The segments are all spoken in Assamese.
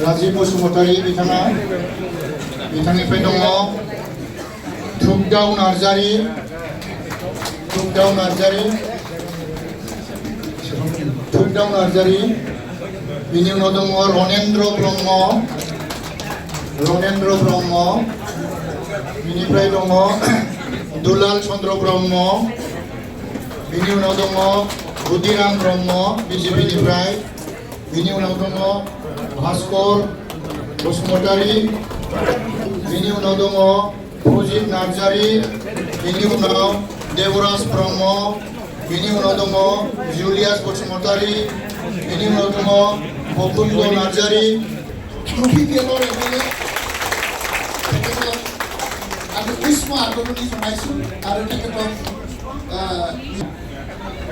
राजीव बसुमतारी बिथांनिफ्राय दङ थुगदाव नार्जारी बिनि उनाव दङ रनेन्द्र ब्रह्म बिनिफ्राय दङ दुलाल चन्द्र ब्रह्म बिनि उनाव दङ रुदिराम ब्रह्म बिजेपिनिफ्राय बिनि उनाव दङ भास्कर बसुमतारी बिनि उनाव दङ फजित नार्जारी बिनि उनाव देवराज ब्रह्म बिनि उनाव दङ जुलियास बसुमतारी बिनि उनाव दङ बकुन्द नार्जारी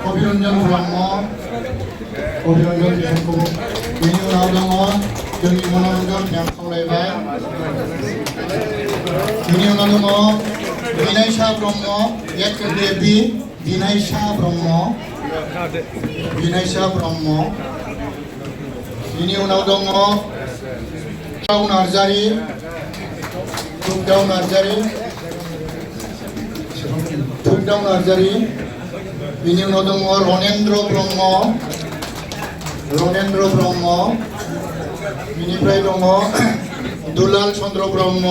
अभिरन्जन ब्रह्म बिनि उनाव दङ जोंनि मनरन्जन बिथां खावलायबाय बिनि उनाव दङ बिनायसा ब्रह्म बिनायसा ब्रह्म बिनि उनाव दङ थुगदाव नार्जारी बिनि उनाव दङ रनेन्द्र ब्रह्म बिनिफ्राय दङ दुलाल चन्द्र ब्रह्म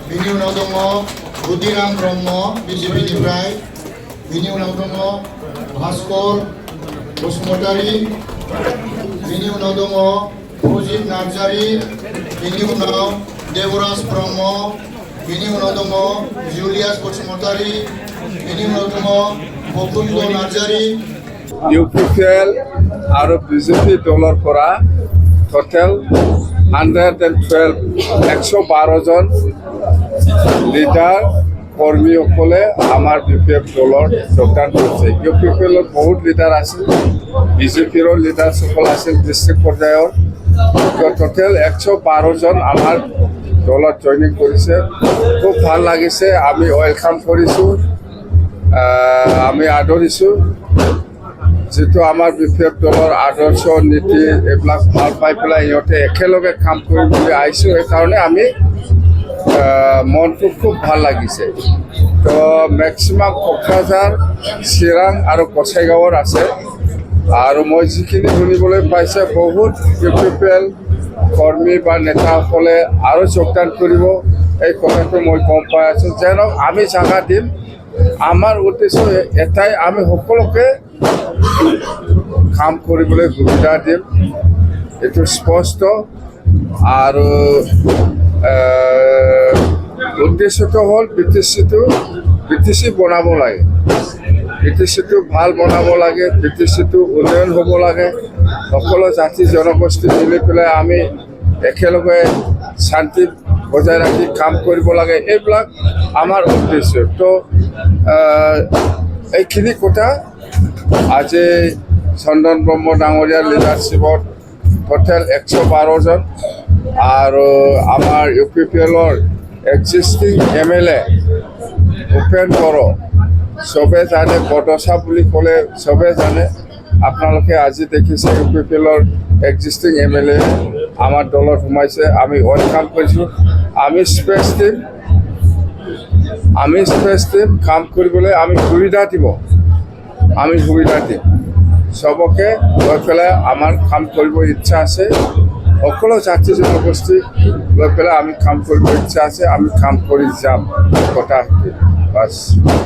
बिनि उनाव दङ रुदिराम ब्रह्म बिजेपिनिफ्राय बिनि उनाव दङ भास्कर बसुमतारी बिनि उनाव दङ फजित नार्जारी बिनि उनाव देवराज ब्रह्म बिनि उनाव दङ जुलियास बसुमतारी बिनि उनाव दङ बकुन्द नार्जारी UPPL আৰু বিজেপি দলৰ পৰা টোটেল 112 জন লিডাৰ কৰ্মীসকলে আমাৰ BPF দলৰ যোগদান কৰিছে। UPPLৰ বহুত লিডাৰ আছিল, বিজেপিৰো লিডাৰসকল আছিল ডিষ্ট্ৰিক্ট পৰ্যায়ৰ। টোটেল 112 জন আমাৰ দলত জইনিং কৰিছে। খুব ভাল লাগিছে, আমি ৱেলকাম কৰিছোঁ, আমি আদৰিছোঁ। যিটো আমাৰ BPF দলৰ আদৰ্শ নীতি এইবিলাক ভাল পাই পেলাই সিহঁতে একেলগে কাম কৰিম বুলি আহিছোঁ। সেইকাৰণে আমি মনটো খুব ভাল লাগিছে। তো মেক্সিমাম কোকৰাঝাৰ, চিৰাং আৰু গোসাইগাঁৱৰ আছে। আৰু মই যিখিনি শুনিবলৈ পাইছে বহুত UPPL কৰ্মী বা নেতাসকলে আৰু যোগদান কৰিব, এই কথাটো মই গম পাই আছোঁ। যেন আমি জাগা দিম, আমাৰ উদ্দেশ্য এটাই, আমি সকলোকে কাম কৰিবলৈ সুবিধা দিম, এইটো স্পষ্ট। আৰু উদ্দেশ্যটো হ'ল BTC বনাব লাগে, BTCটো ভাল বনাব লাগে, BTCটো উন্নয়ন হ'ব লাগে। সকলো জাতি জনগোষ্ঠী মিলি পেলাই আমি একেলগে শান্তি বজাই ৰাখি কাম কৰিব লাগে, এইবিলাক আমাৰ উদ্দেশ্য। তো এইখিনি কথা আজি চন্দন ব্ৰহ্ম ডাঙৰীয়াৰ লিডাৰশ্বিপত টোটেল 112 জন আৰু আমাৰ UPPLৰ এক্সিষ্টিং MLA ভূপেন বড়ো, চবে জানে, বডোচা বুলি ক'লে চবে জানে। আপোনালোকে আজি দেখিছে UPPLৰ এক্সিষ্টিং MLA আমাৰ দলত সোমাইছে, আমি ৱেলকাম কৰিছোঁ। আমি স্পেচ দিম কাম কৰিবলৈ, আমি সুবিধা দিম, চবকে লৈ পেলাই আমাৰ কাম কৰিব ইচ্ছা আছে। সকলো জাতি জনগোষ্ঠী লৈ পেলাই আমি কাম কৰিব ইচ্ছা আছে, আমি কাম কৰি যাম, কথা বাছ।